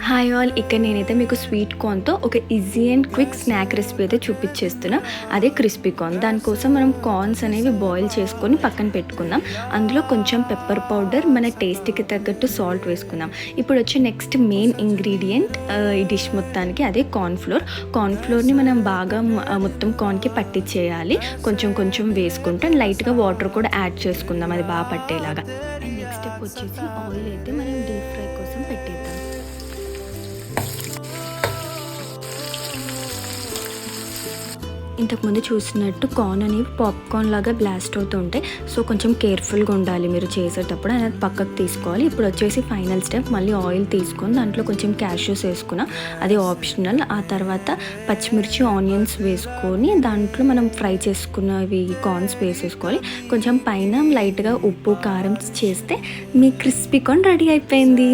Hi all, ఇక్కడ నేనైతే మీకు స్వీట్ కార్న్తో ఒక easy and quick snack recipe అయితే చూపించేస్తున్నా. అదే క్రిస్పీ కార్న్. దానికోసం మనం కార్న్స్ అనేవి బాయిల్ చేసుకొని పక్కన పెట్టుకుందాం. అందులో కొంచెం పెప్పర్ పౌడర్, మన టేస్ట్కి తగ్గట్టు సాల్ట్ వేసుకుందాం. ఇప్పుడు వచ్చే నెక్స్ట్ మెయిన్ ఇంగ్రీడియంట్ ఈ డిష్ మొత్తానికి అదే కార్న్ఫ్లోర్ని మనం బాగా మొత్తం కార్న్కి పట్టించేయాలి. కొంచెం కొంచెం వేసుకుంటాం, లైట్గా వాటర్ కూడా యాడ్ చేసుకుందాం అది బాగా పట్టేలాగా. అండ్ నెక్స్ట్ స్టెప్ వచ్చేసి ఆయిల్ అయితే మనం డీప్ ఫ్రై కోసం పెట్టేద్దాం. ఇంతకుముందు చూసినట్టు కార్న్ అనేవి పాప్కార్న్ లాగా బ్లాస్ట్ అవుతూ ఉంటాయి. సో కొంచెం కేర్ఫుల్గా ఉండాలి మీరు చేసేటప్పుడు, అనేది పక్కకు తీసుకోవాలి. ఇప్పుడు వచ్చేసి ఫైనల్ స్టెప్, మళ్ళీ ఆయిల్ తీసుకొని దాంట్లో కొంచెం క్యాష్యూస్ వేసుకున్నా, అది ఆప్షనల్. ఆ తర్వాత పచ్చిమిర్చి, ఆనియన్స్ వేసుకొని దాంట్లో మనం ఫ్రై చేసుకున్నవి కార్న్స్ వేసేసుకోవాలి. కొంచెం పైన లైట్గా ఉప్పు, కారం చేస్తే మీ క్రిస్పీ కార్న్ రెడీ అయిపోయింది.